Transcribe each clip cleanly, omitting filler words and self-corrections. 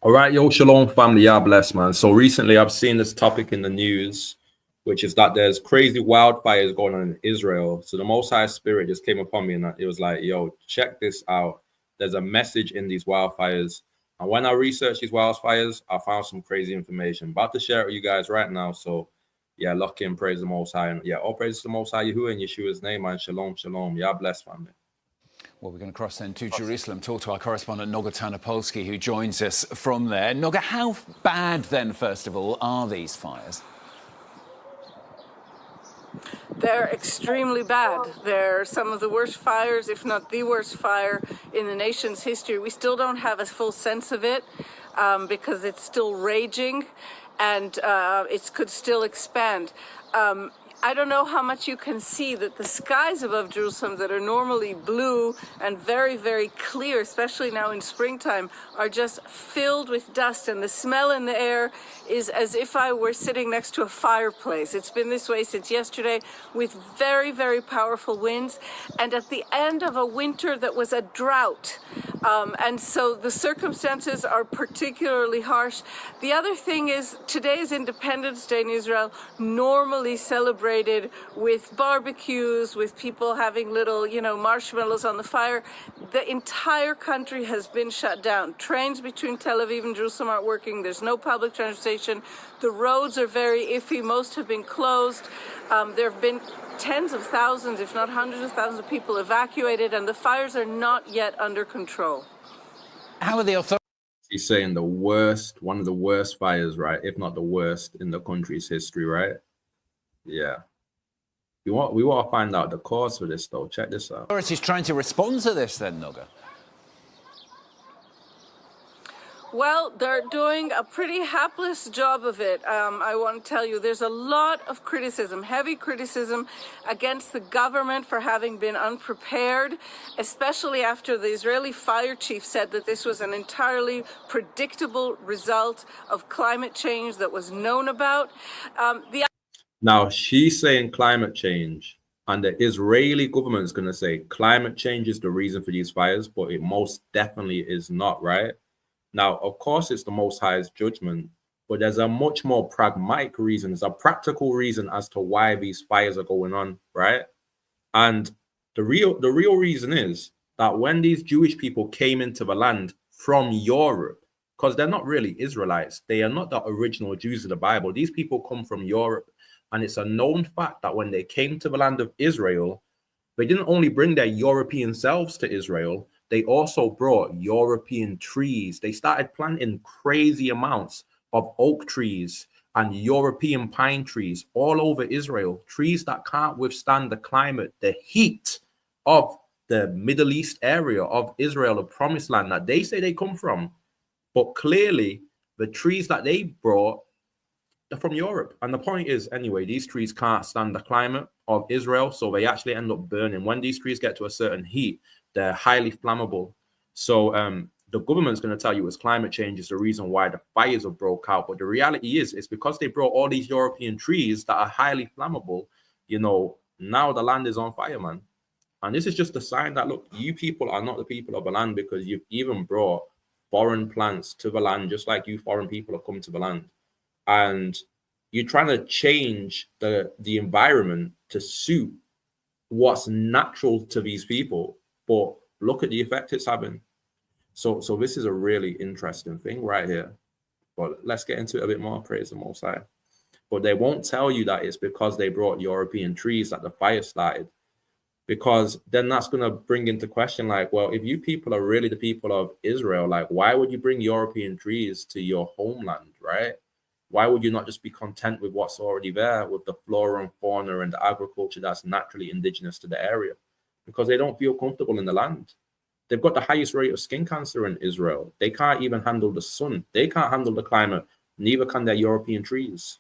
All right, yo, shalom family, yeah, bless, man. So recently I've seen this topic in the news, which is that there's crazy wildfires going on in Israel. So the Most High Spirit just came upon me and it was like, yo, check this out. There's a message in these wildfires. And when I researched these wildfires, I found some crazy information. About to share it with you guys right now. So yeah, lock in, praise the Most High. And yeah, all praise to the Most High Yahuwah in Yeshua's name, man. Shalom, shalom. Yeah, bless, family. Well, we're going to cross then to Jerusalem, talk to our correspondent Noga Tanopolsky, who joins us from there. Noga, how bad then, first of all, are these fires? They're extremely bad. They're some of the worst fires, if not the worst fire in the nation's history. We still don't have a full sense of it because it's still raging and it could still expand. I don't know how much you can see that the skies above Jerusalem that are normally blue and very, very clear, especially now in springtime, are just filled with dust, and the smell in the air is as if I were sitting next to a fireplace. It's been this way since yesterday with very, very powerful winds, and at the end of a winter that was a drought. And so the circumstances are particularly harsh. The other thing is, today is Independence Day in Israel, normally celebrated with barbecues, with people having little, marshmallows on the fire. The entire country has been shut down. Trains between Tel Aviv and Jerusalem aren't working. There's no public transportation. The roads are very iffy. Most have been closed. There have been tens of thousands, if not hundreds of thousands of people evacuated, and the fires are not yet under control. How are the authorities? He's saying the worst, one of the worst fires, right? If not the worst in the country's history, right? Yeah. We want to find out the cause for this, though. Check this out. Authorities trying to respond to this, then, Noga? Well, they're doing a pretty hapless job of it. I want to tell you, there's a lot of criticism, heavy criticism against the government for having been unprepared, especially after the Israeli fire chief said that this was an entirely predictable result of climate change that was known about. Now, she's saying climate change, and the Israeli government is going to say climate change is the reason for these fires, but it most definitely is not, right? Now, of course, it's the Most High's judgment, but there's a much more pragmatic reason. There's a practical reason as to why these fires are going on, right? And the real reason is that when these Jewish people came into the land from Europe, because they're not really Israelites, they are not the original Jews of the Bible. These people come from Europe, and it's a known fact that when they came to the land of Israel, they didn't only bring their European selves to Israel, they also brought European trees. They started planting crazy amounts of oak trees and European pine trees all over Israel, trees that can't withstand the climate, the heat of the Middle East area of Israel, the promised land that they say they come from. But clearly, the trees that they brought are from Europe. And the point is, anyway, these trees can't stand the climate of Israel, so they actually end up burning. When these trees get to a certain heat, they're highly flammable. So the government's going to tell you it's climate change is the reason why the fires have broke out. But the reality is, it's because they brought all these European trees that are highly flammable. Now the land is on fire, man. And this is just a sign that, look, you people are not the people of the land, because you've even brought foreign plants to the land, just like you foreign people have come to the land. And you're trying to change the environment to suit what's natural to these people. But look at the effect it's having. So this is a really interesting thing right here. But let's get into it a bit more. Praise the Most High. But they won't tell you that it's because they brought European trees that the fire started. Because then that's going to bring into question, like, well, if you people are really the people of Israel, like, why would you bring European trees to your homeland, right? Why would you not just be content with what's already there, with the flora and fauna and the agriculture that's naturally indigenous to the area? Because they don't feel comfortable in the land. They've got the highest rate of skin cancer in Israel. They can't even handle the sun. They can't handle the climate. Neither can their European trees.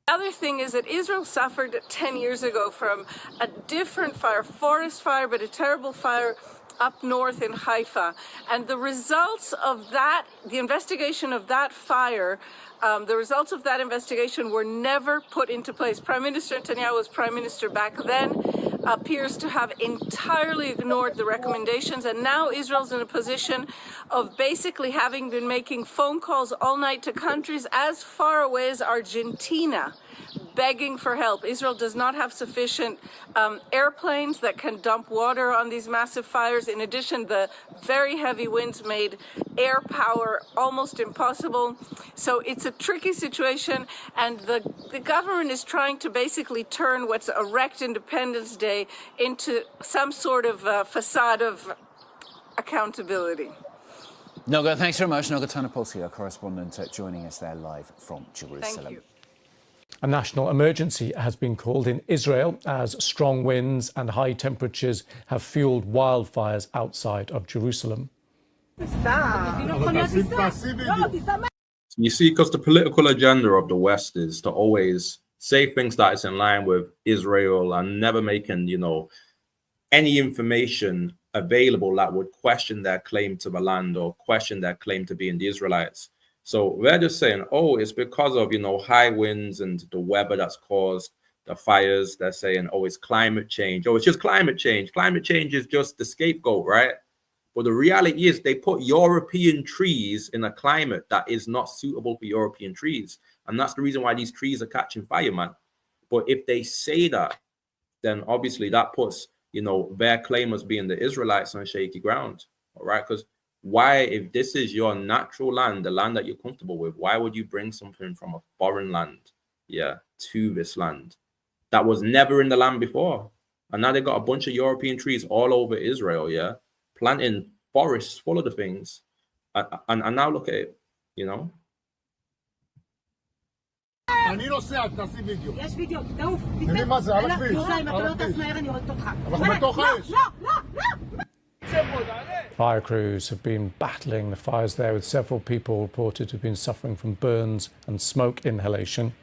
The other thing is that Israel suffered 10 years ago from a different fire, forest fire, but a terrible fire up north in Haifa. And the results of that, the investigation of that fire, the results of that investigation were never put into place. Prime Minister Netanyahu was prime minister back then, appears to have entirely ignored the recommendations, and now Israel's in a position of basically having been making phone calls all night to countries as far away as Argentina, begging for help. Israel does not have sufficient airplanes that can dump water on these massive fires. In addition, the very heavy winds made air power almost impossible. So it's a tricky situation, and the government is trying to basically turn what's Erect Independence Day into some sort of facade of accountability. Noga, thanks very much. Noga Tanapolsky, our correspondent, joining us there live from Jerusalem. Thank you. A national emergency has been called in Israel as strong winds and high temperatures have fueled wildfires outside of Jerusalem. You see, because the political agenda of the West is to always say things that is in line with Israel and never making, any information available that would question their claim to the land or question their claim to being the Israelites. So we're just saying, oh, it's because of, high winds and the weather that's caused the fires. They're saying, oh, it's climate change. Oh, it's just climate change. Climate change is just the scapegoat, right? But the reality is they put European trees in a climate that is not suitable for European trees. And that's the reason why these trees are catching fire, man. But if they say that, then obviously that puts, their claim as being the Israelites on shaky ground, all right? Because why, if this is your natural land, the land that you're comfortable with, why would you bring something from a foreign land, to this land that was never in the land before? And now they got a bunch of European trees all over Israel, planting forests full of the things. And now look at it, אני נוסע, תעשי וידאו. יש וידאו, תעוף. תראי מה זה, על הכביש. אם אתה לא טס מהר, אני הורגת אותך. אנחנו בתוך האש. Fire crews have been battling the fires there, with several people reported to have been suffering from burns and smoke inhalation.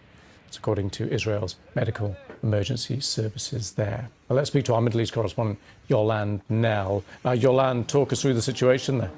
That's according to Israel's medical emergency services there. Well, let's speak to our Middle East correspondent, Yolande Nell. Yolande, talk us through the situation there.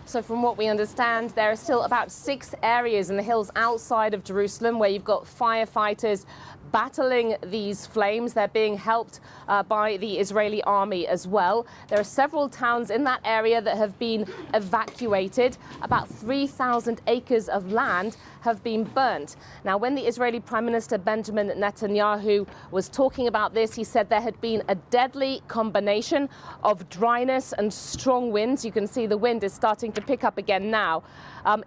So from what we understand, there are still about 6 areas in the hills outside of Jerusalem where you've got firefighters battling these flames. They're being helped by the Israeli army as well. There are several towns in that area that have been evacuated. About 3,000 acres of land have been burnt. Now, when the Israeli Prime Minister Benjamin Netanyahu was talking about this, he said there had been a deadly combination of dryness and strong winds. You can see the wind is starting to pick up again now.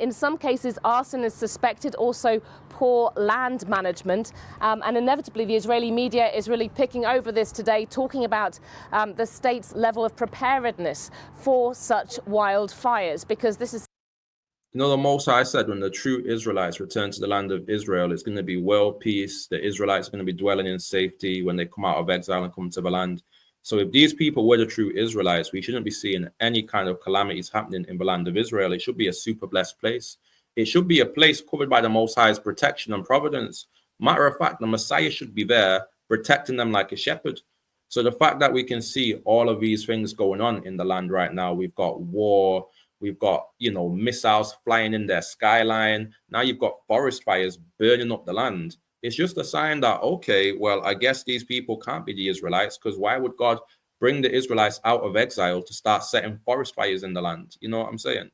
In some cases, arson is suspected, also poor land management. And inevitably, the Israeli media is really picking over this today, talking about the state's level of preparedness for such wildfires, because this is... the Most High said when the true Israelites return to the land of Israel, it's going to be world peace. The Israelites are going to be dwelling in safety when they come out of exile and come to the land. So if these people were the true Israelites, we shouldn't be seeing any kind of calamities happening in the land of Israel. It should be a super blessed place. It should be a place covered by the Most High's protection and providence. Matter of fact, the Messiah should be there protecting them like a shepherd. So the fact that we can see all of these things going on in the land right now, we've got war, we've got, missiles flying in their skyline. Now you've got forest fires burning up the land. It's just a sign that, okay, well, I guess these people can't be the Israelites, because why would God bring the Israelites out of exile to start setting forest fires in the land? You know what I'm saying?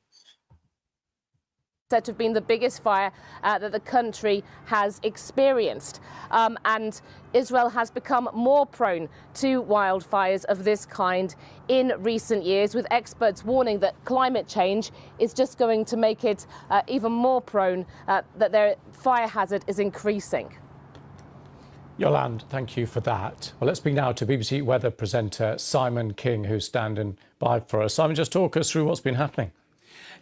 Said to have been the biggest fire that the country has experienced. And Israel has become more prone to wildfires of this kind in recent years, with experts warning that climate change is just going to make it even more prone, that their fire hazard is increasing. Yolande, thank you for that. Well, let's speak now to BBC weather presenter Simon King, who's standing by for us. Simon, just talk us through what's been happening.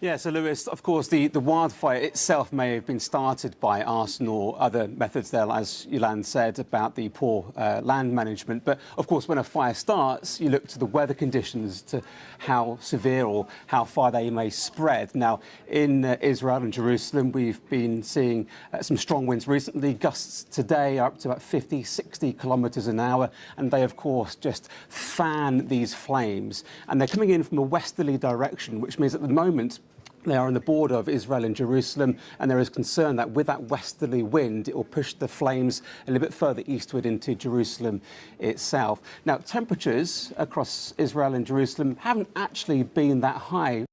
Yeah, so Lewis, of course, the wildfire itself may have been started by arson or other methods there, as Yolande said, about the poor land management. But, of course, when a fire starts, you look to the weather conditions, to how severe or how far they may spread. Now, in Israel and Jerusalem, we've been seeing some strong winds recently. Gusts today are up to about 50, 60 kilometres an hour. And they, of course, just fan these flames. And they're coming in from a westerly direction, which means at the moment, they are on the border of Israel and Jerusalem, and there is concern that with that westerly wind, it will push the flames a little bit further eastward into Jerusalem itself. Now, temperatures across Israel and Jerusalem haven't actually been that high.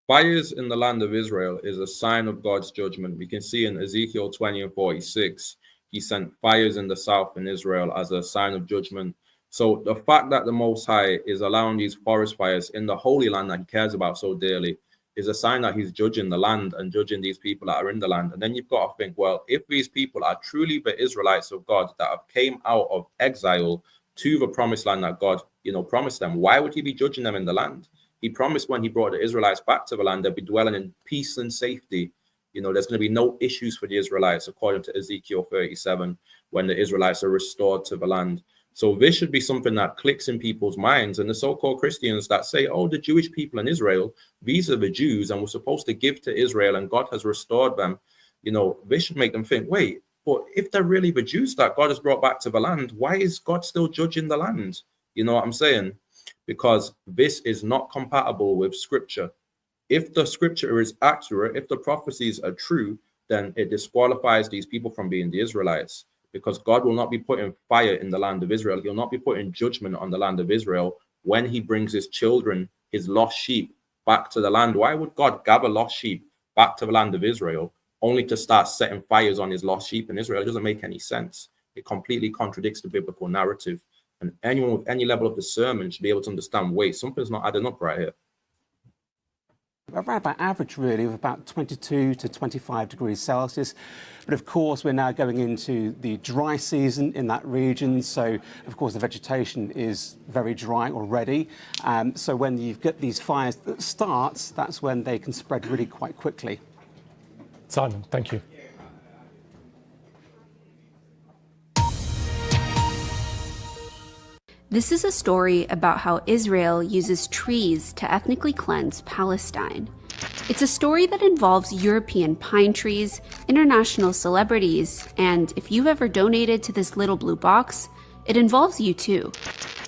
Fires in the land of Israel is a sign of God's judgment. We can see in Ezekiel 20 and 46, he sent fires in the south in Israel as a sign of judgment. So the fact that the Most High is allowing these forest fires in the Holy Land that he cares about so dearly is a sign that he's judging the land and judging these people that are in the land. And then you've got to think, well, if these people are truly the Israelites of God that have came out of exile to the promised land that God, promised them, why would he be judging them in the land? He promised when he brought the Israelites back to the land, they'd be dwelling in peace and safety. There's going to be no issues for the Israelites, according to Ezekiel 37, when the Israelites are restored to the land. So this should be something that clicks in people's minds. And the so-called Christians that say, oh, the Jewish people in Israel, these are the Jews, and we're supposed to give to Israel, and God has restored them. This should make them think, wait, but if they're really the Jews that God has brought back to the land, why is God still judging the land? You know what I'm saying? Because this is not compatible with Scripture. If the Scripture is accurate, if the prophecies are true, then it disqualifies these people from being the Israelites. Because God will not be putting fire in the land of Israel. He'll not be putting judgment on the land of Israel when he brings his children, his lost sheep, back to the land. Why would God gather lost sheep back to the land of Israel only to start setting fires on his lost sheep in Israel? It doesn't make any sense. It completely contradicts the biblical narrative. And anyone with any level of discernment should be able to understand, wait, something's not adding up right here. Around about average, really, of about 22 to 25 degrees Celsius. But of course, we're now going into the dry season in that region. So, of course, the vegetation is very dry already. So when you get these fires that start, that's when they can spread really quite quickly. Simon, thank you. This is a story about how Israel uses trees to ethnically cleanse Palestine. It's a story that involves European pine trees, international celebrities, and if you've ever donated to this little blue box, it involves you too.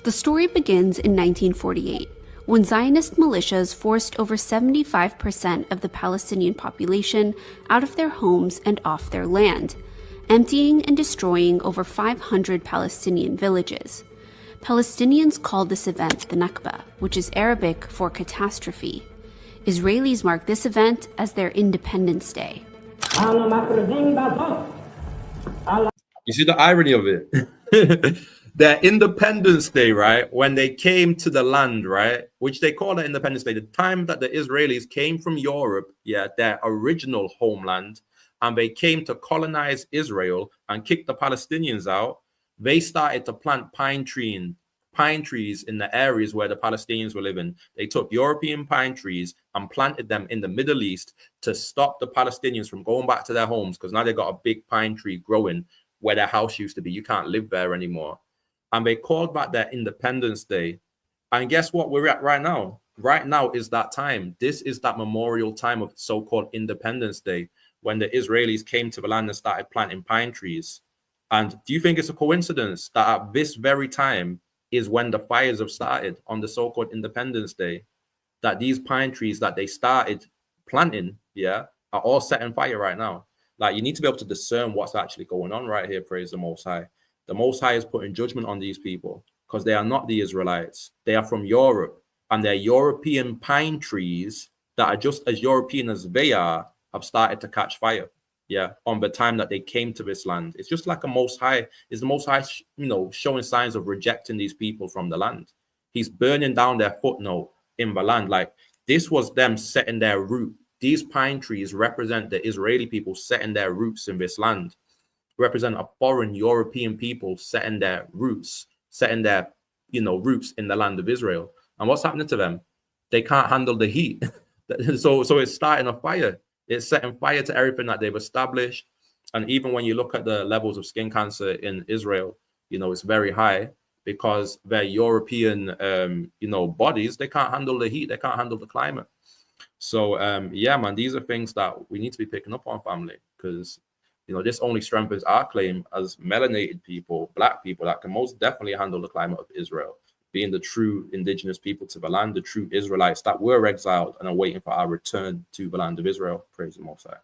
The story begins in 1948, when Zionist militias forced over 75% of the Palestinian population out of their homes and off their land, emptying and destroying over 500 Palestinian villages. Palestinians called this event the Nakba, which is Arabic for catastrophe. Israelis mark this event as their Independence Day. You see the irony of it? Their Independence Day, right? When they came to the land, right? Which they call it Independence Day, the time that the Israelis came from Europe, their original homeland, and they came to colonize Israel and kick the Palestinians out. They started to plant pine trees in the areas where the Palestinians were living. They took European pine trees and planted them in the Middle East to stop the Palestinians from going back to their homes, because now they've got a big pine tree growing where their house used to be. You can't live there anymore. And they called back their Independence Day. And guess what we're at right now? Right now is that time. This is that memorial time of so-called Independence Day, when the Israelis came to the land and started planting pine trees. And do you think it's a coincidence that at this very time is when the fires have started on the so-called Independence Day, that these pine trees that they started planting, are all setting fire right now? Like, you need to be able to discern what's actually going on right here, praise the Most High. The Most High is putting judgment on these people because they are not the Israelites. They are from Europe, and their European pine trees that are just as European as they are have started to catch fire. On the time that they came to this land. It's just like the Most High, showing signs of rejecting these people from the land. He's burning down their footnote in the land. Like, this was them setting their root. These pine trees represent the Israeli people setting their roots in this land, represent a foreign European people setting their roots, roots in the land of Israel. And what's happening to them? They can't handle the heat So it's starting a fire. It's setting fire to everything that they've established. And even when you look at the levels of skin cancer in Israel, you know, it's very high because their European, you know, bodies, they can't handle the heat. They can't handle the climate. So, yeah, man, these are things that we need to be picking up on, family, because, you know, this only strengthens our claim as melanated people, black people that can most definitely handle the climate of Israel, being the true indigenous people to the land, the true Israelites that were exiled and are waiting for our return to the land of Israel. Praise the Most High.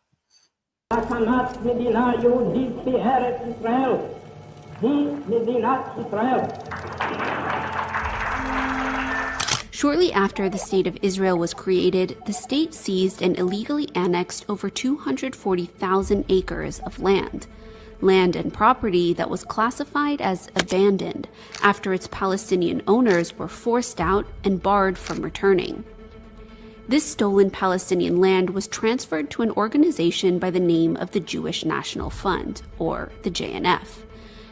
Shortly after the State of Israel was created, the state seized and illegally annexed over 240,000 acres of land and property that was classified as abandoned after its Palestinian owners were forced out and barred from returning. This stolen Palestinian land was transferred to an organization by the name of the Jewish National Fund, or the JNF,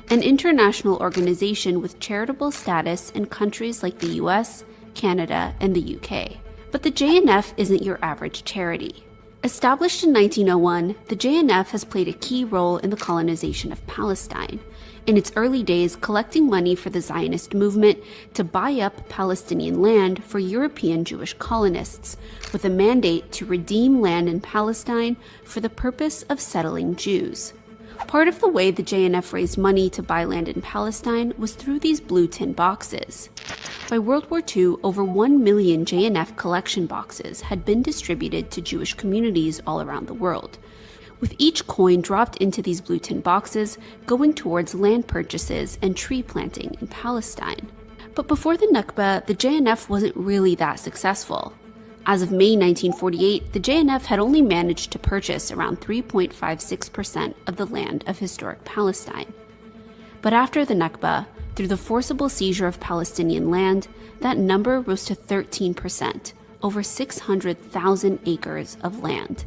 an international organization with charitable status in countries like the US, Canada, and the UK. But the JNF isn't your average charity. Established in 1901, the JNF has played a key role in the colonization of Palestine, in its early days collecting money for the Zionist movement to buy up Palestinian land for European Jewish colonists, with a mandate to redeem land in Palestine for the purpose of settling Jews. Part of the way the JNF raised money to buy land in Palestine was through these blue tin boxes. By World War II, over 1 million JNF collection boxes had been distributed to Jewish communities all around the world, with each coin dropped into these blue tin boxes going towards land purchases and tree planting in Palestine. But before the Nakba, the JNF wasn't really that successful. As of May 1948, the JNF had only managed to purchase around 3.56% of the land of historic Palestine. But after the Nakba, through the forcible seizure of Palestinian land, that number rose to 13%, over 600,000 acres of land.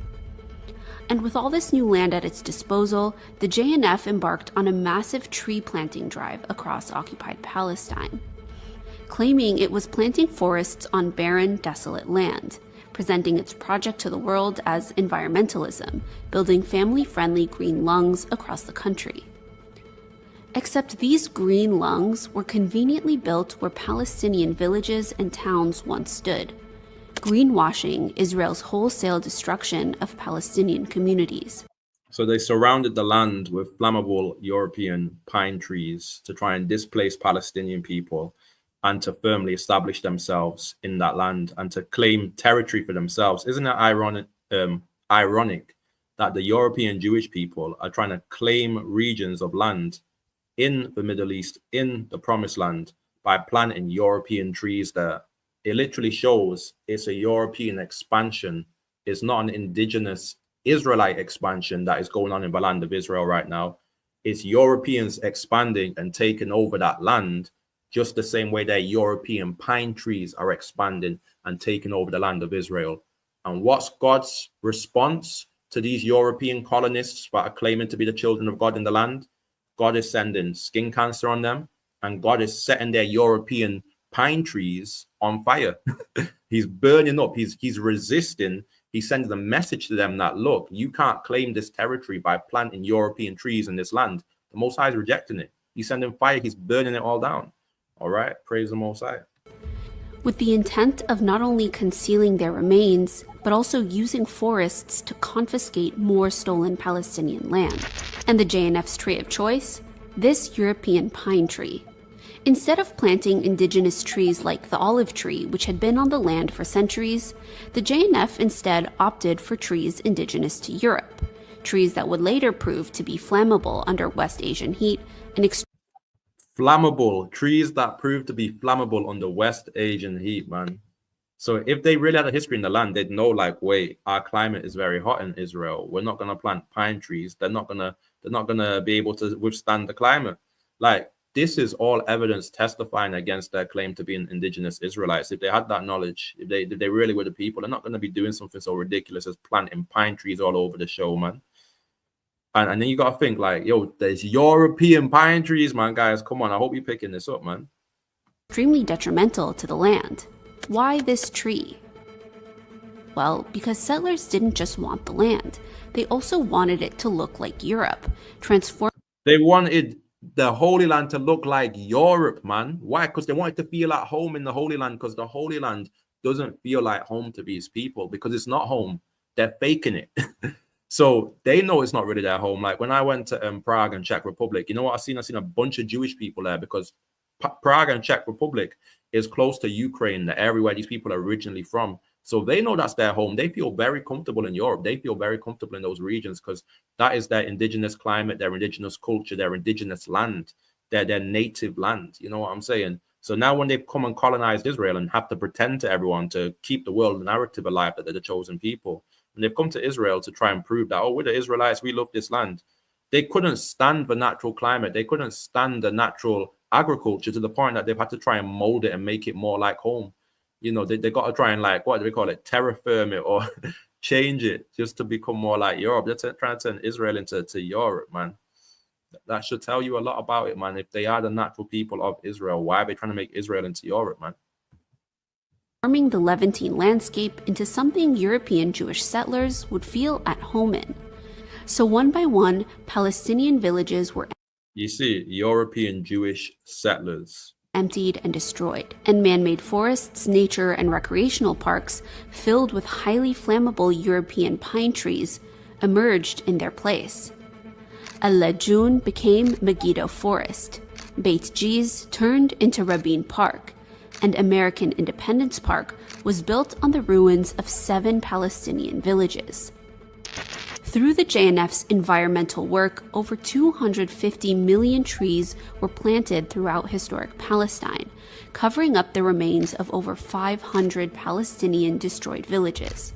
And with all this new land at its disposal, the JNF embarked on a massive tree planting drive across occupied Palestine, claiming it was planting forests on barren, desolate land, presenting its project to the world as environmentalism, building family-friendly green lungs across the country. Except these green lungs were conveniently built where Palestinian villages and towns once stood, greenwashing Israel's wholesale destruction of Palestinian communities. So they surrounded the land with flammable European pine trees to try and displace Palestinian people and to firmly establish themselves in that land and to claim territory for themselves. Isn't it ironic that the European Jewish people are trying to claim regions of land in the Middle East, in the Promised Land, by planting European trees there? It literally shows it's a European expansion. It's not an indigenous Israelite expansion that is going on in the land of Israel right now. It's Europeans expanding and taking over that land, just the same way that European pine trees are expanding and taking over the land of Israel. And what's God's response to these European colonists that are claiming to be the children of God in the land? God is sending skin cancer on them, and God is setting their European pine trees on fire. He's burning up. He's resisting. He's sending a message to them that, look, you can't claim this territory by planting European trees in this land. The Most High is rejecting it. He's sending fire. He's burning it all down. All right, praise the Most High. With the intent of not only concealing their remains, but also using forests to confiscate more stolen Palestinian land. And the JNF's tree of choice? This European pine tree. Instead of planting indigenous trees like the olive tree, which had been on the land for centuries, the JNF instead opted for trees indigenous to Europe, trees that would later prove to be flammable under West Asian heat and flammable trees that proved to be flammable under West Asian heat, man. So if they really had a history in the land, they'd know, like, wait, our climate is very hot in Israel. We're not gonna plant pine trees. They're not gonna be able to withstand the climate. Like, this is all evidence testifying against their claim to being indigenous Israelites. If they had that knowledge, if they really were the people, they're not gonna be doing something so ridiculous as planting pine trees all over the show, man. And then you got to think, like, yo, there's European pine trees, man, guys. Come on, I hope you're picking this up, man. Extremely detrimental to the land. Why this tree? Well, because settlers didn't just want the land, they also wanted it to look like Europe, transform. They wanted the Holy Land to look like Europe, man. Why? Because they wanted to feel at home in the Holy Land, because the Holy Land doesn't feel like home to these people, because it's not home. They're faking it. So they know it's not really their home. Like when I went to Prague and Czech Republic, you know what I've seen? I've seen a bunch of Jewish people there, because Prague and Czech Republic is close to Ukraine, the area where these people are originally from. So they know that's their home. They feel very comfortable in Europe. They feel very comfortable in those regions because that is their indigenous climate, their indigenous culture, their indigenous land, their native land. You know what I'm saying? So now when they've come and colonized Israel and have to pretend to everyone to keep the world narrative alive that they're the chosen people, and they've come to Israel to try and prove that, oh, we're the Israelites, we love this land. They couldn't stand the natural climate. They couldn't stand the natural agriculture to the point that they've had to try and mold it and make it more like home. You know, they got to try and, like, what do we call it, terraform it or change it just to become more like Europe. They're trying to turn Israel into Europe, man. That should tell you a lot about it, man. If they are the natural people of Israel, why are they trying to make Israel into Europe, man? Transforming the Levantine landscape into something European Jewish settlers would feel at home in. So one by one, Palestinian villages were, you see, European Jewish settlers, emptied and destroyed, and man-made forests, nature, and recreational parks filled with highly flammable European pine trees emerged in their place. Al-Lajun became Megiddo Forest, Beit Jiz turned into Rabin Park, and American Independence Park was built on the ruins of 7 Palestinian villages. Through the JNF's environmental work, over 250 million trees were planted throughout historic Palestine, covering up the remains of over 500 Palestinian destroyed villages,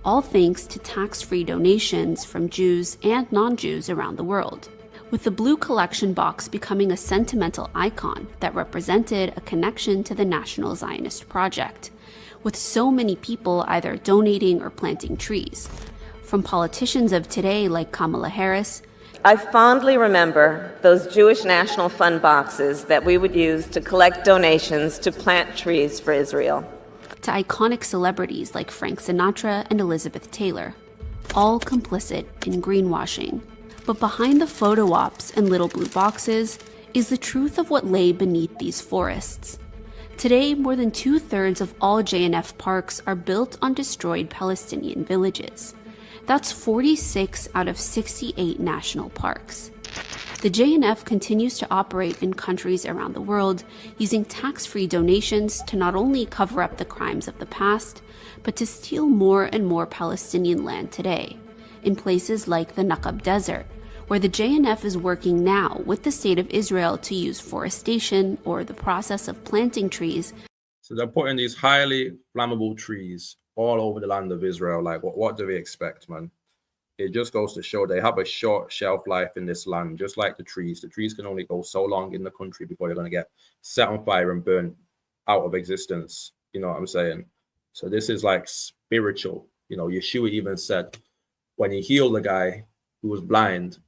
all thanks to tax-free donations from Jews and non-Jews around the world, with the blue collection box becoming a sentimental icon that represented a connection to the National Zionist Project, with so many people either donating or planting trees. From politicians of today like Kamala Harris, I fondly remember those Jewish National Fund boxes that we would use to collect donations to plant trees for Israel, to iconic celebrities like Frank Sinatra and Elizabeth Taylor, all complicit in greenwashing. But behind the photo ops and little blue boxes is the truth of what lay beneath these forests. Today, more than 2/3 of all JNF parks are built on destroyed Palestinian villages. That's 46 out of 68 national parks. The JNF continues to operate in countries around the world using tax-free donations to not only cover up the crimes of the past, but to steal more and more Palestinian land today, in places like the Naqab Desert, where the JNF is working now with the state of Israel to use forestation or the process of planting trees. So they're putting these highly flammable trees all over the land of Israel. Like, what do we expect, man? It just goes to show they have a short shelf life in this land, just like the trees. The trees can only go so long in the country before they're going to get set on fire and burned out of existence. You know what I'm saying? So this is like spiritual. You know, Yeshua even said when he healed the guy who was blind,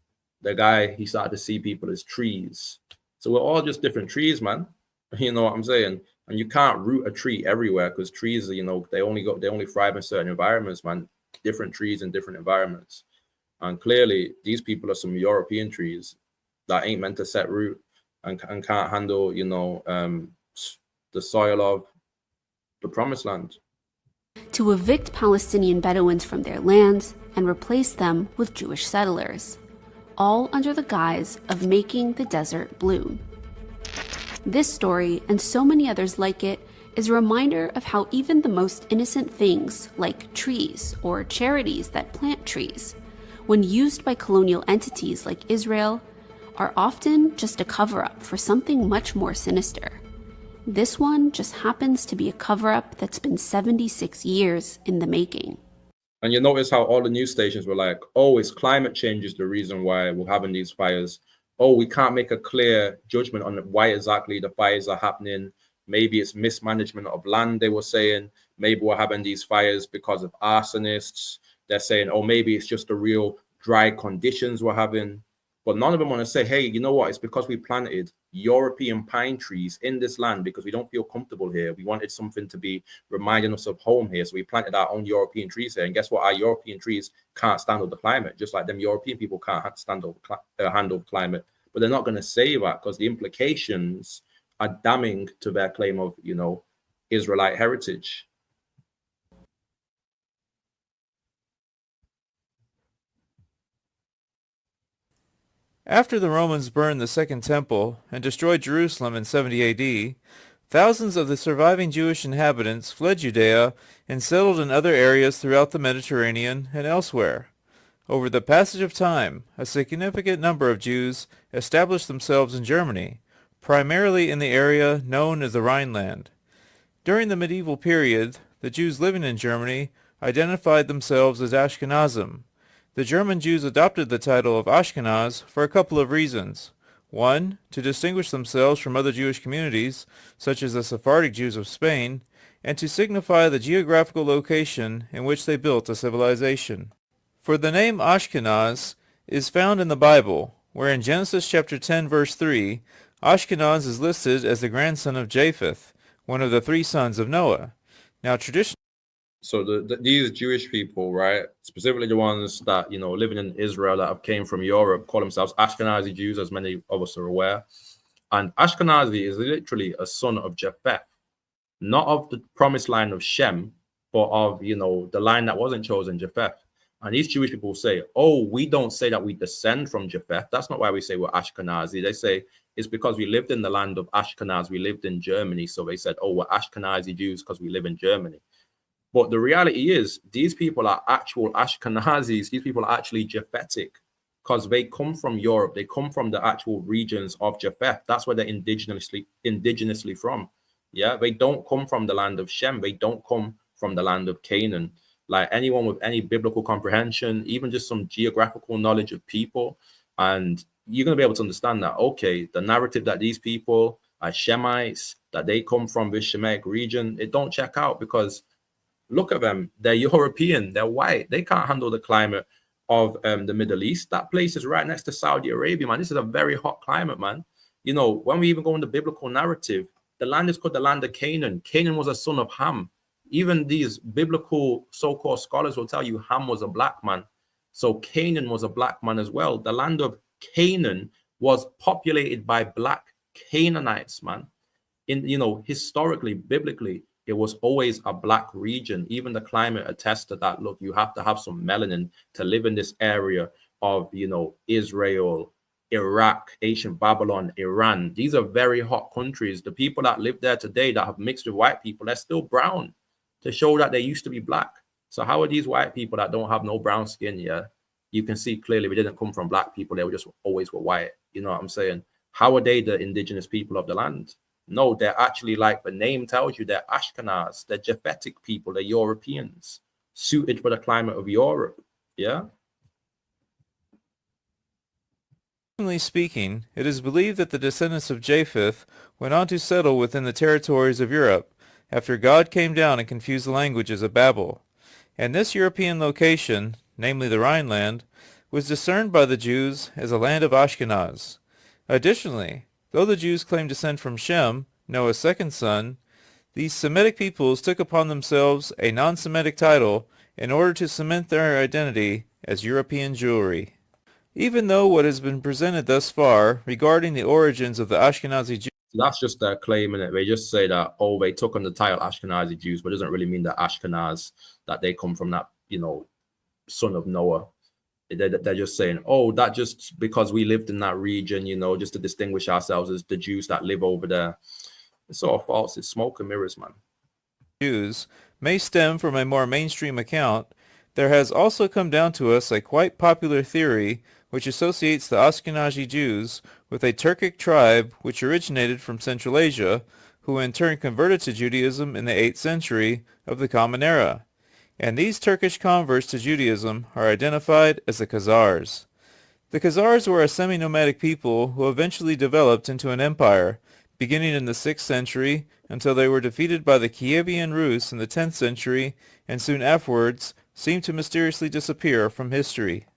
the guy, he started to see people as trees. So we're all just different trees, man. You know what I'm saying? And you can't root a tree everywhere because trees, you know, they only thrive in certain environments, man. Different trees in different environments. And clearly, these people are some European trees that ain't meant to set root and can't handle, you know, the soil of the promised land. To evict Palestinian Bedouins from their lands and replace them with Jewish settlers, all under the guise of making the desert bloom. This story, and so many others like it, is a reminder of how even the most innocent things, like trees or charities that plant trees, when used by colonial entities like Israel, are often just a cover-up for something much more sinister. This one just happens to be a cover-up that's been 76 years in the making. And you notice how all the news stations were like, oh, it's climate change is the reason why we're having these fires. Oh, we can't make a clear judgment on why exactly the fires are happening. Maybe it's mismanagement of land, they were saying. Maybe we're having these fires because of arsonists. They're saying, oh, maybe it's just the real dry conditions we're having. But none of them want to say, hey, you know what? It's because we planted European pine trees in this land because we don't feel comfortable here. We wanted something to be reminding us of home here. So we planted our own European trees here. And guess what? Our European trees can't stand the climate, just like them European people can't handle climate. But they're not going to say that because the implications are damning to their claim of, Israelite heritage. After the Romans burned the Second Temple and destroyed Jerusalem in 70 AD, thousands of the surviving Jewish inhabitants fled Judea and settled in other areas throughout the Mediterranean and elsewhere. Over the passage of time, a significant number of Jews established themselves in Germany, primarily in the area known as the Rhineland. During the medieval period, the Jews living in Germany identified themselves as Ashkenazim. The German Jews adopted the title of Ashkenaz for a couple of reasons. One, to distinguish themselves from other Jewish communities, such as the Sephardic Jews of Spain, and to signify the geographical location in which they built a civilization. For the name Ashkenaz is found in the Bible, where in Genesis chapter 10 verse 3, Ashkenaz is listed as the grandson of Japheth, one of the 3 sons of Noah. Now tradition. So these Jewish people, right, specifically the ones that, living in Israel that have came from Europe, call themselves Ashkenazi Jews, as many of us are aware. And Ashkenazi is literally a son of Japheth, not of the promised line of Shem, but of, the line that wasn't chosen, Japheth. And these Jewish people say, oh, we don't say that we descend from Japheth. That's not why we say we're Ashkenazi. They say it's because we lived in the land of Ashkenaz. We lived in Germany. So they said, oh, we're Ashkenazi Jews because we live in Germany. But the reality is, these people are actual Ashkenazis. These people are actually Japhetic because they come from Europe. They come from the actual regions of Japheth. That's where they're indigenously from. Yeah, they don't come from the land of Shem. They don't come from the land of Canaan. Like anyone with any biblical comprehension, even just some geographical knowledge of people, and you're going to be able to understand that, okay, the narrative that these people are Shemites, that they come from this Shemitic region, it don't check out because look at them. They're European. They're white. They can't handle the climate of the Middle East. That place is right next to Saudi Arabia, man. This is a very hot climate, man. When we even go in the biblical narrative, the land is called the land of Canaan. Canaan was a son of Ham. Even these biblical so-called scholars will tell you Ham was a black man. So Canaan was a black man as well. The land of Canaan was populated by black Canaanites, man. Historically, biblically, it was always a black region. Even the climate attests to that. Look, you have to have some melanin to live in this area of, Israel, Iraq, ancient Babylon, Iran. These are very hot countries. The people that live there today that have mixed with white people, they're still brown to show that they used to be black. So how are these white people that don't have no brown skin? Yeah, you can see clearly we didn't come from black people. They were just always were white. You know what I'm saying? How are they the indigenous people of the land? No, they're actually, like the name tells you, they're Ashkenaz, they're Japhetic people, they're Europeans, suited for the climate of Europe. Yeah. Traditionally speaking, it is believed that the descendants of Japheth went on to settle within the territories of Europe after God came down and confused the languages of Babel. And this European location, namely the Rhineland, was discerned by the Jews as a land of Ashkenaz. Additionally, though the Jews claimed descent from Shem, Noah's second son, these Semitic peoples took upon themselves a non-Semitic title in order to cement their identity as European Jewry. Even though what has been presented thus far regarding the origins of the Ashkenazi Jews, that's just their claim, innit? They just say that, oh, they took on the title Ashkenazi Jews, but it doesn't really mean that Ashkenaz, that they come from that, son of Noah. They're just saying, oh, that just because we lived in that region, just to distinguish ourselves as the Jews that live over there. It's all false. It's smoke and mirrors, man. Jews may stem from a more mainstream account. There has also come down to us a quite popular theory which associates the Ashkenazi Jews with a Turkic tribe which originated from Central Asia, who in turn converted to Judaism in the 8th century of the Common Era. And these Turkish converts to Judaism are identified as the Khazars. The Khazars were a semi-nomadic people who eventually developed into an empire, beginning in the 6th century until they were defeated by the Kievan Rus in the 10th century and soon afterwards seemed to mysteriously disappear from history.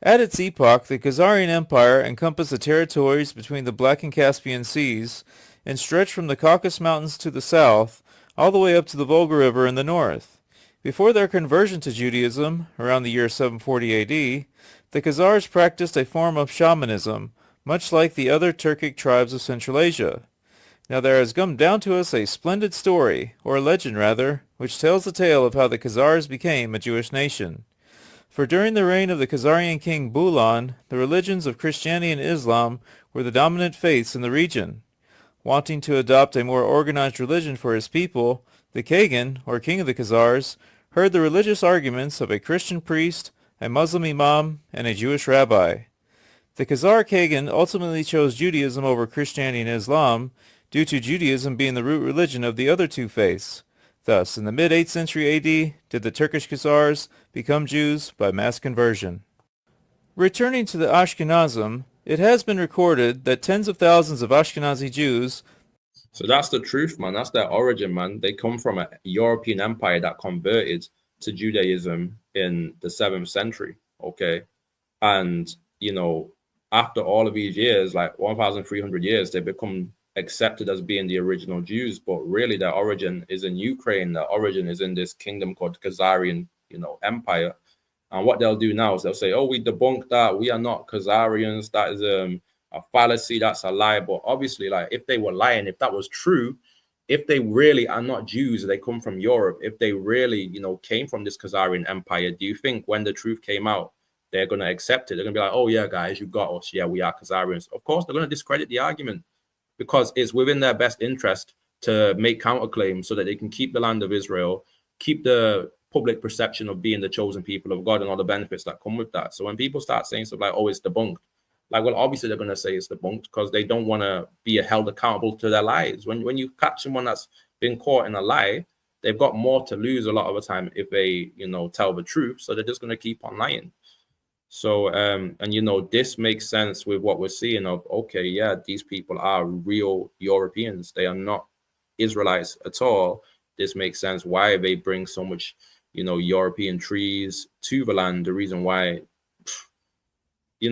At its epoch, the Khazarian Empire encompassed the territories between the Black and Caspian Seas and stretched from the Caucasus Mountains to the south all the way up to the Volga River in the north. Before their conversion to Judaism, around the year 740 AD, the Khazars practiced a form of shamanism, much like the other Turkic tribes of Central Asia. Now there has come down to us a splendid story, or legend rather, which tells the tale of how the Khazars became a Jewish nation. For during the reign of the Khazarian king Bulan, the religions of Christianity and Islam were the dominant faiths in the region. Wanting to adopt a more organized religion for his people, the Kagan, or king of the Khazars, heard the religious arguments of a Christian priest, a Muslim imam, and a Jewish rabbi. The Khazar Kagan ultimately chose Judaism over Christianity and Islam, due to Judaism being the root religion of the other two faiths. Thus, in the mid-8th century AD, did the Turkish Khazars become Jews by mass conversion. Returning to the Ashkenazim, it has been recorded that tens of thousands of Ashkenazi Jews. So that's the truth, man. That's their origin, man. They come from a European empire that converted to Judaism in the 7th century, okay? And, you know, after all of these years, like 1,300 years, they become accepted as being the original Jews, but really their origin is in Ukraine. Their origin is in this kingdom called Khazarian, empire. And what they'll do now is they'll say, oh, we debunked that. We are not Khazarians. That is a fallacy. That's a lie. But obviously, like, if they were lying, if that was true, if they really are not Jews, they come from Europe, if they really, came from this Khazarian empire, do you think when the truth came out, they're going to accept it? They're going to be like, oh, yeah, guys, you got us. Yeah, we are Khazarians. Of course, they're going to discredit the argument, because it's within their best interest to make counterclaims so that they can keep the land of Israel, keep the public perception of being the chosen people of God and all the benefits that come with that. So when people start saying stuff like, oh, it's debunked, like, well, obviously they're going to say it's debunked because they don't want to be held accountable to their lies. When you catch someone that's been caught in a lie, they've got more to lose a lot of the time if they, tell the truth. So they're just going to keep on lying. So, this makes sense with what we're seeing of, okay, yeah, these people are real Europeans. They are not Israelites at all. This makes sense why they bring so much, European trees to the land. The reason why, they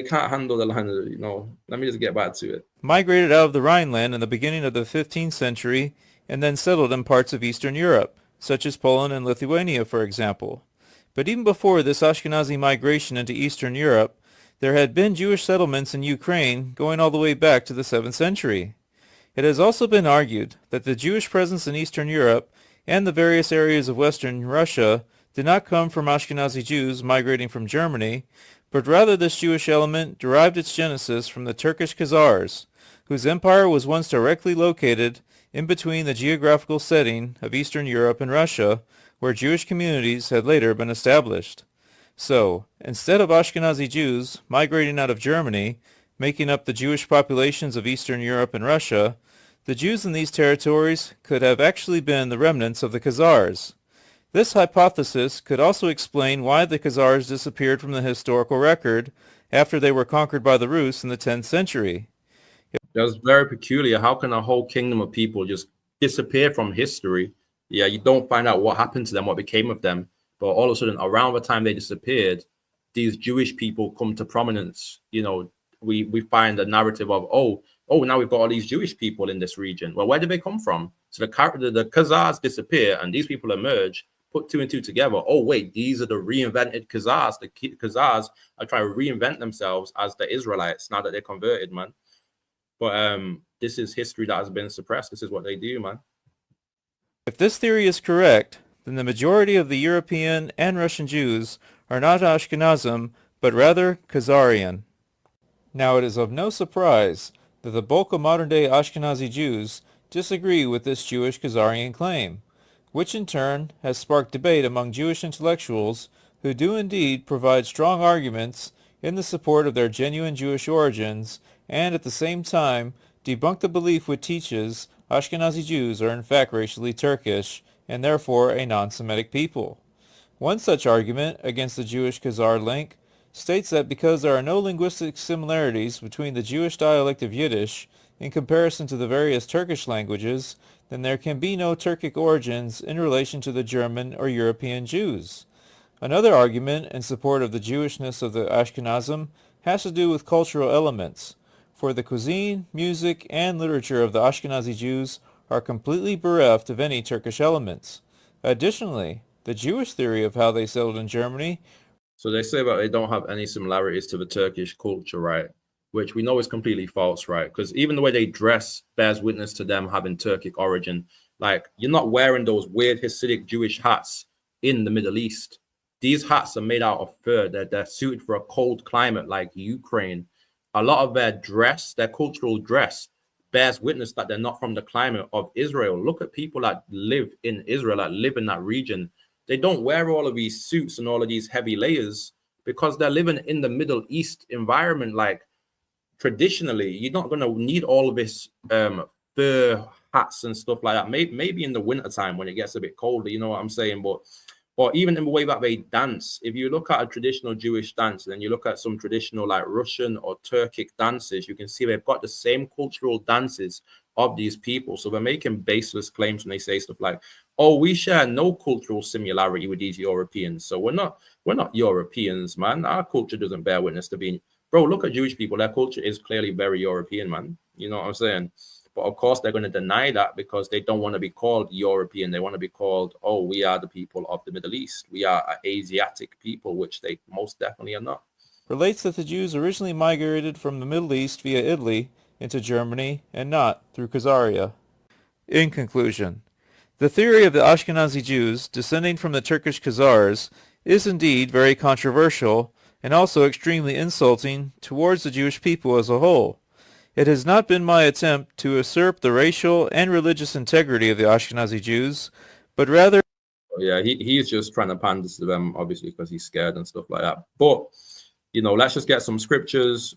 can't handle the land, Let me just get back to it. Migrated out of the Rhineland in the beginning of the 15th century and then settled in parts of Eastern Europe, such as Poland and Lithuania, for example. But even before this Ashkenazi migration into Eastern Europe, there had been Jewish settlements in Ukraine going all the way back to the 7th century. It has also been argued that the Jewish presence in Eastern Europe and the various areas of Western Russia did not come from Ashkenazi Jews migrating from Germany, but rather this Jewish element derived its genesis from the Turkish Khazars, whose empire was once directly located in between the geographical setting of Eastern Europe and Russia, where Jewish communities had later been established. So, instead of Ashkenazi Jews migrating out of Germany, making up the Jewish populations of Eastern Europe and Russia, the Jews in these territories could have actually been the remnants of the Khazars. This hypothesis could also explain why the Khazars disappeared from the historical record after they were conquered by the Rus in the 10th century. That's very peculiar. How can a whole kingdom of people just disappear from history? Yeah, you don't find out what happened to them, what became of them. But all of a sudden, around the time they disappeared, these Jewish people come to prominence. We find a narrative of, oh, now we've got all these Jewish people in this region. Well, where did they come from? So the Khazars disappear and these people emerge, put two and two together. Oh, wait, these are the reinvented Khazars. The Khazars are trying to reinvent themselves as the Israelites now that they're converted, man. But this is history that has been suppressed. This is what they do, man. If this theory is correct, then the majority of the European and Russian Jews are not Ashkenazim, but rather Khazarian. Now it is of no surprise that the bulk of modern-day Ashkenazi Jews disagree with this Jewish Khazarian claim, which in turn has sparked debate among Jewish intellectuals who do indeed provide strong arguments in the support of their genuine Jewish origins and at the same time debunk the belief which teaches Ashkenazi Jews are in fact racially Turkish and therefore a non-Semitic people. One such argument against the Jewish Khazar link states that because there are no linguistic similarities between the Jewish dialect of Yiddish in comparison to the various Turkish languages, then there can be no Turkic origins in relation to the German or European Jews. Another argument in support of the Jewishness of the Ashkenazim has to do with cultural elements, for the cuisine, music, and literature of the Ashkenazi Jews are completely bereft of any Turkish elements. Additionally, the Jewish theory of how they settled in Germany. So they say that they don't have any similarities to the Turkish culture, right? Which we know is completely false, right? Because even the way they dress bears witness to them having Turkic origin. Like, you're not wearing those weird Hasidic Jewish hats in the Middle East. These hats are made out of fur. They're suited for a cold climate like Ukraine. A lot of their dress, their cultural dress, bears witness that they're not from the climate of Israel. Look at people that live in Israel, that live in that region. They don't wear all of these suits and all of these heavy layers because they're living in the Middle East environment. Like, traditionally, you're not going to need all of this fur hats and stuff like that. Maybe in the wintertime when it gets a bit colder, you know what I'm saying? But or even in the way that they dance, if you look at a traditional Jewish dance and then you look at some traditional like Russian or Turkic dances, you can see they've got the same cultural dances of these people. So they're making baseless claims when they say stuff like, oh, we share no cultural similarity with these Europeans. So we're not Europeans, man. Our culture doesn't bear witness to being, bro, look at Jewish people. Their culture is clearly very European, man. You know what I'm saying? But of course, they're going to deny that because they don't want to be called European. They want to be called, oh, we are the people of the Middle East. We are an Asiatic people, which they most definitely are not. Relates that the Jews originally migrated from the Middle East via Italy into Germany and not through Khazaria. In conclusion, the theory of the Ashkenazi Jews descending from the Turkish Khazars is indeed very controversial and also extremely insulting towards the Jewish people as a whole. It has not been my attempt to usurp the racial and religious integrity of the Ashkenazi Jews, but rather... Yeah, he's just trying to pander to them, obviously, because he's scared and stuff like that. But, you know, let's just get some scriptures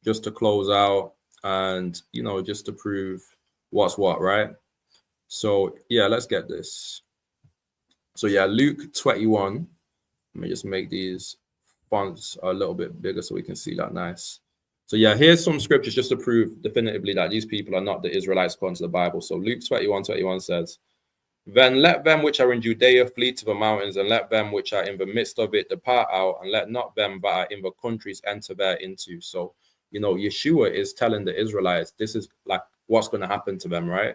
just to close out and, you know, just to prove what's what, right? So, yeah, let's get this. So, yeah, Luke 21. Let me just make these fonts a little bit bigger so we can see that nice. So, yeah, here's some scriptures just to prove definitively that these people are not the Israelites according to the Bible. So, Luke 21:21 says, then let them which are in Judea flee to the mountains, and let them which are in the midst of it depart out, and let not them that are in the countries enter thereinto. So, you know, Yeshua is telling the Israelites, this is like what's going to happen to them, right?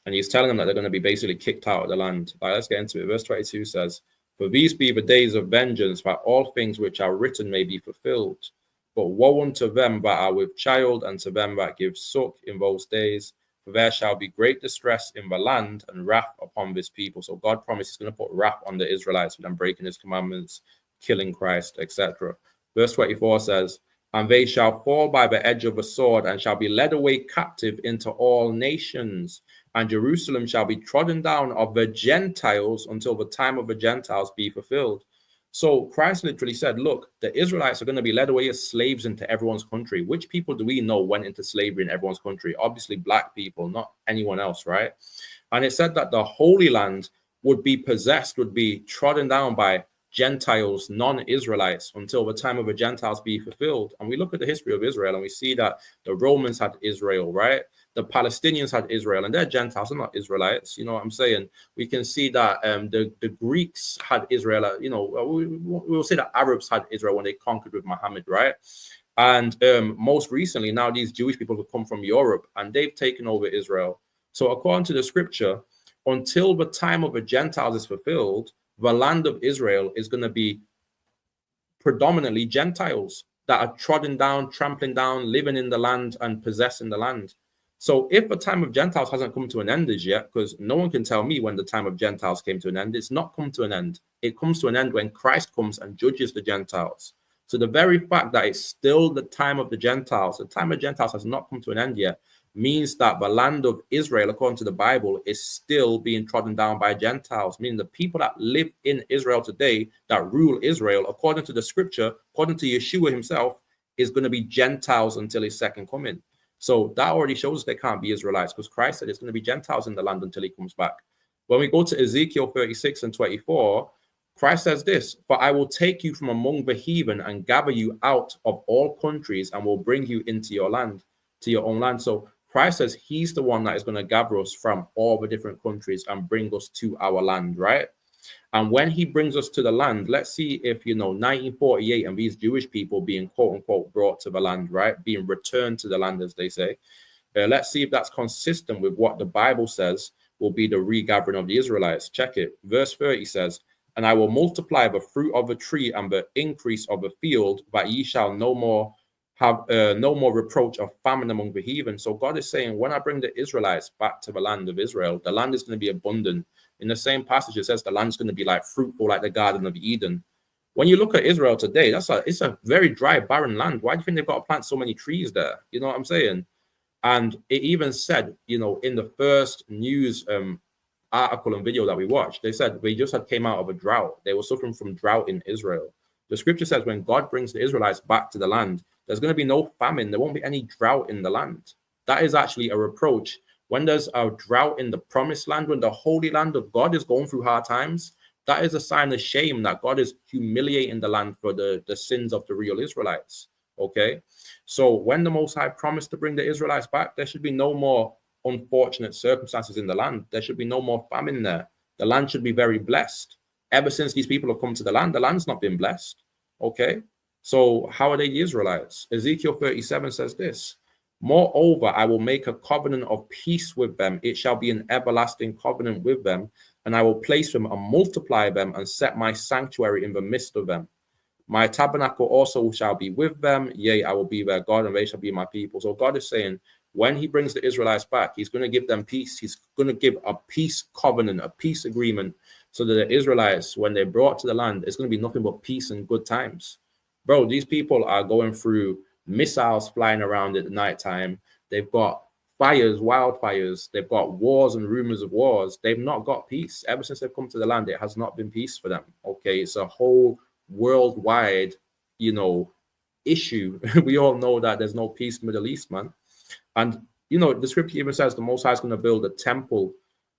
And he's telling them that they're going to be basically kicked out of the land. Like, let's get into it. Verse 22 says, for these be the days of vengeance, that all things which are written may be fulfilled. But woe unto them that are with child, and to them that give suck in those days. For there shall be great distress in the land, and wrath upon this people. So God promises he's going to put wrath on the Israelites for them breaking his commandments, killing Christ, etc. Verse 24 says, and they shall fall by the edge of a sword, and shall be led away captive into all nations. And Jerusalem shall be trodden down of the Gentiles until the time of the Gentiles be fulfilled. So Christ literally said, look, the Israelites are going to be led away as slaves into everyone's country. Which people do we know went into slavery in everyone's country? Obviously, black people, not anyone else, right? And it said that the Holy Land would be possessed, would be trodden down by Gentiles, non-Israelites, until the time of the Gentiles be fulfilled. And we look at the history of Israel and we see that the Romans had Israel, right? The Palestinians had Israel, and they're Gentiles, they're not Israelites. You know what I'm saying? We can see that the Greeks had Israel. You know, we'll say that Arabs had Israel when they conquered with Muhammad, right? And most recently, now these Jewish people have come from Europe, and they've taken over Israel. So according to the scripture, until the time of the Gentiles is fulfilled, the land of Israel is going to be predominantly Gentiles that are trodden down, trampling down, living in the land and possessing the land. So if the time of Gentiles hasn't come to an end as yet, because no one can tell me when the time of Gentiles came to an end, it's not come to an end. It comes to an end when Christ comes and judges the Gentiles. So the very fact that it's still the time of the Gentiles has not come to an end yet, means that the land of Israel, according to the Bible, is still being trodden down by Gentiles, meaning the people that live in Israel today, that rule Israel, according to the scripture, according to Yeshua himself, is going to be Gentiles until his second coming. So that already shows they can't be Israelites, because Christ said it's going to be Gentiles in the land until he comes back. When we go to Ezekiel 36 and 24, Christ says this, for I will take you from among the heathen and gather you out of all countries and will bring you into your land, to your own land. So Christ says he's the one that is going to gather us from all the different countries and bring us to our land, right? And when he brings us to the land, let's see if, 1948 and these Jewish people being quote unquote brought to the land, right? Being returned to the land, as they say. Let's see if that's consistent with what the Bible says will be the regathering of the Israelites. Check it. Verse 30 says, and I will multiply the fruit of the tree and the increase of the field, that ye shall no more have no more reproach of famine among the heathen. So God is saying, when I bring the Israelites back to the land of Israel, the land is going to be abundant. In the same passage, it says the land's going to be like fruitful, like the Garden of Eden. When you look at Israel today, it's a very dry, barren land. Why do you think they've got to plant so many trees there? You know what I'm saying? And it even said, in the first news article and video that we watched, they said they just had came out of a drought. They were suffering from drought in Israel. The scripture says when God brings the Israelites back to the land, there's going to be no famine. There won't be any drought in the land. That is actually a reproach. When there's a drought in the promised land, when the holy land of God is going through hard times, that is a sign of shame that God is humiliating the land for the sins of the real Israelites. Okay, so when the Most High promised to bring the Israelites back, there should be no more unfortunate circumstances in the land. There should be no more famine there. The land should be very blessed. Ever since these people have come to the land's not been blessed. Okay, so how are they the Israelites? Ezekiel 37 says this: moreover, I will make a covenant of peace with them. It shall be an everlasting covenant with them, and I will place them and multiply them and set my sanctuary in the midst of them. My tabernacle also shall be with them. Yea, I will be their God, and they shall be my people. So God is saying, when he brings the Israelites back, he's going to give them peace. He's going to give a peace covenant, a peace agreement, so that the Israelites, when they're brought to the land, it's going to be nothing but peace and good times. Bro, these people are going through missiles flying around at the nighttime. They've got fires, wildfires. They've got wars and rumors of wars. They've not got peace. Ever since they've come to the land, it has not been peace for them. Okay, it's a whole worldwide, issue. We all know that there's no peace in the Middle East, man. And, the scripture even says the Most High is going to build a temple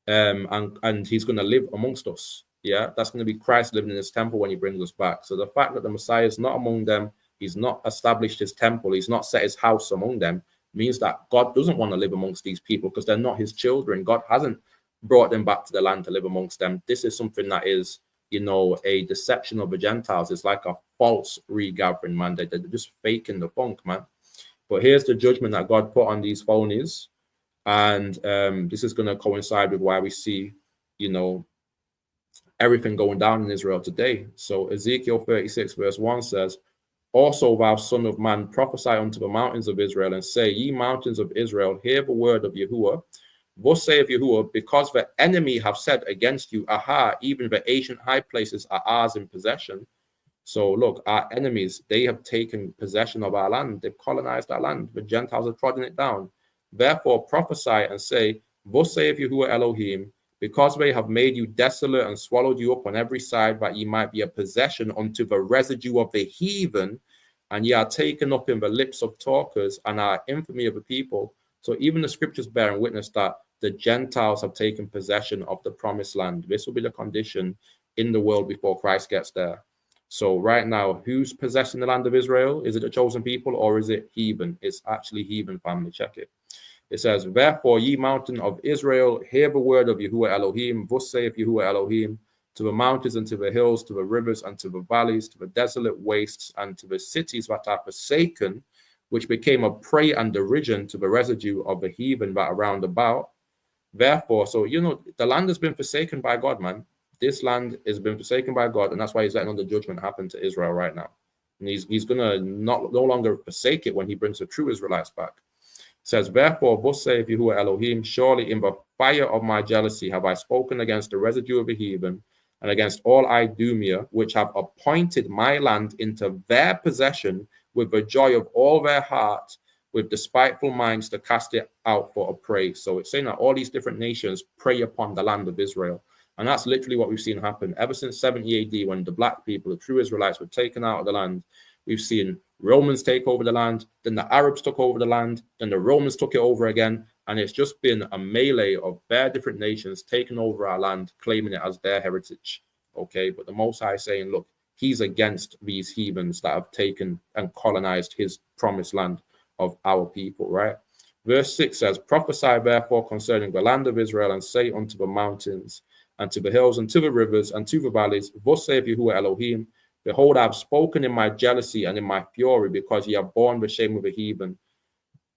and he's going to live amongst us. Yeah, that's going to be Christ living in his temple when he brings us back. So the fact that the Messiah is not among them, he's not established his temple, he's not set his house among them, means that God doesn't want to live amongst these people because they're not his children. God hasn't brought them back to the land to live amongst them. This is something that is, a deception of the Gentiles. It's like a false regathering, man. They're just faking the funk, man. But here's the judgment that God put on these phonies. And this is going to coincide with why we see, everything going down in Israel today. So Ezekiel 36 verse 1 says, also thou son of man, prophesy unto the mountains of Israel, and say, ye mountains of Israel, hear the word of Yahuwah. Thus saith Yahuwah, because the enemy have said against you, aha, even the ancient high places are ours in possession. So look, our enemies, they have taken possession of our land. They've colonized our land. The Gentiles have trodden it down. Therefore prophesy and say, thus saith Yahuwah Elohim, because they have made you desolate and swallowed you up on every side, that ye might be a possession unto the residue of the heathen, and ye are taken up in the lips of talkers, and are infamy of the people. So even the scriptures bearing witness that the Gentiles have taken possession of the promised land. This will be the condition in the world before Christ gets there. So right now, who's possessing the land of Israel? Is it the chosen people or is it heathen? It's actually heathen, family. Check it. It says, therefore, ye mountain of Israel, hear the word of Yahuwah Elohim. Thus saith Yahuwah Elohim, to the mountains and to the hills, to the rivers and to the valleys, to the desolate wastes and to the cities that are forsaken, which became a prey and derision to the residue of the heathen that are round about. Therefore, so, the land has been forsaken by God, man. This land has been forsaken by God, and that's why he's letting all the judgment happen to Israel right now. And he's going to no longer forsake it when he brings the true Israelites back. It says, therefore, thus saith Yahuwah Elohim, surely in the fire of my jealousy have I spoken against the residue of the heathen, and against all Idumea, which have appointed my land into their possession with the joy of all their heart, with despiteful minds to cast it out for a prey. So it's saying that all these different nations prey upon the land of Israel. And that's literally what we've seen happen ever since 70 AD, when the black people, the true Israelites, were taken out of the land. We've seen Romans take over the land, then the Arabs took over the land, then the Romans took it over again. And it's just been a melee of bare different nations taking over our land, claiming it as their heritage. Okay, but the Most High is saying, look, he's against these heathens that have taken and colonized his promised land of our people, right? Verse 6 says, prophesy therefore concerning the land of Israel, and say unto the mountains, and to the hills, and to the rivers, and to the valleys. Thus saith Yahuwah Elohim, behold, I have spoken in my jealousy and in my fury, because ye have borne the shame of the heathen.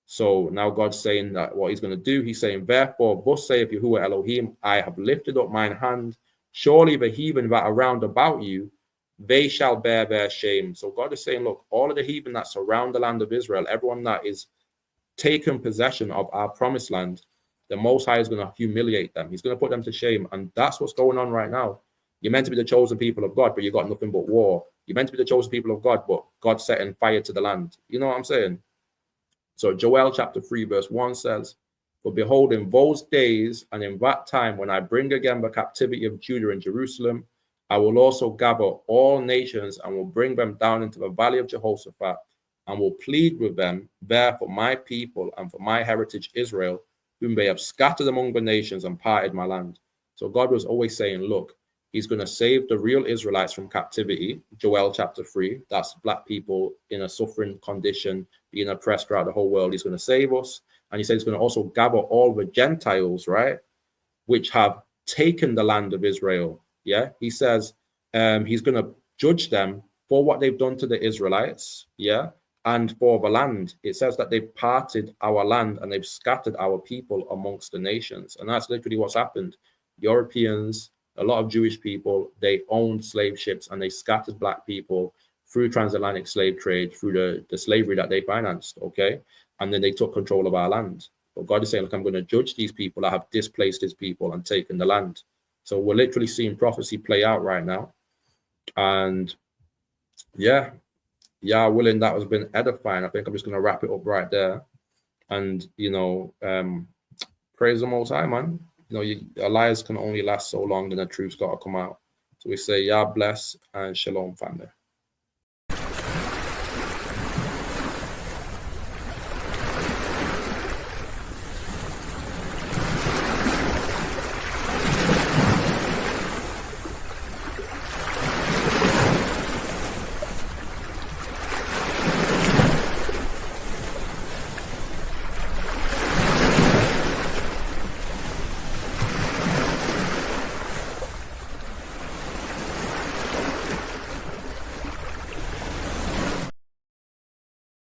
So now God's saying that what he's going to do, he's saying, therefore, thus saith Yahuwah Elohim, I have lifted up mine hand. Surely the heathen that are round about you, they shall bear their shame. So God is saying, look, all of the heathen that surround the land of Israel, everyone that is taken possession of our promised land, the Most High is going to humiliate them. He's going to put them to shame. And that's what's going on right now. You're meant to be the chosen people of God, but you got nothing but war. You're meant to be the chosen people of God, but God setting fire to the land. You know what I'm saying? So Joel chapter 3 verse 1 says, for behold, in those days and in that time, when I bring again the captivity of Judah and Jerusalem, I will also gather all nations and will bring them down into the valley of Jehoshaphat, and will plead with them there for my people and for my heritage Israel, whom they have scattered among the nations and parted my land. So God was always saying, look, he's going to save the real Israelites from captivity. Joel chapter 3, that's black people in a suffering condition, being oppressed throughout the whole world. He's going to save us. And he said he's going to also gather all the Gentiles, right, which have taken the land of Israel. Yeah, he says he's going to judge them for what they've done to the Israelites. Yeah, and for the land. It says that they've parted our land and they've scattered our people amongst the nations. And that's literally what's happened. Europeans, a lot of Jewish people, they owned slave ships and they scattered black people through transatlantic slave trade, through the slavery that they financed, okay? And then they took control of our land. But God is saying, look, I'm going to judge these people that have displaced his people and taken the land. So we're literally seeing prophecy play out right now. And yeah, willing, that has been edifying. I think I'm just going to wrap it up right there. And, you know, praise the Most High, man. You know, lies can only last so long, then the truth's got to come out. So we say, Yah bless and shalom, family.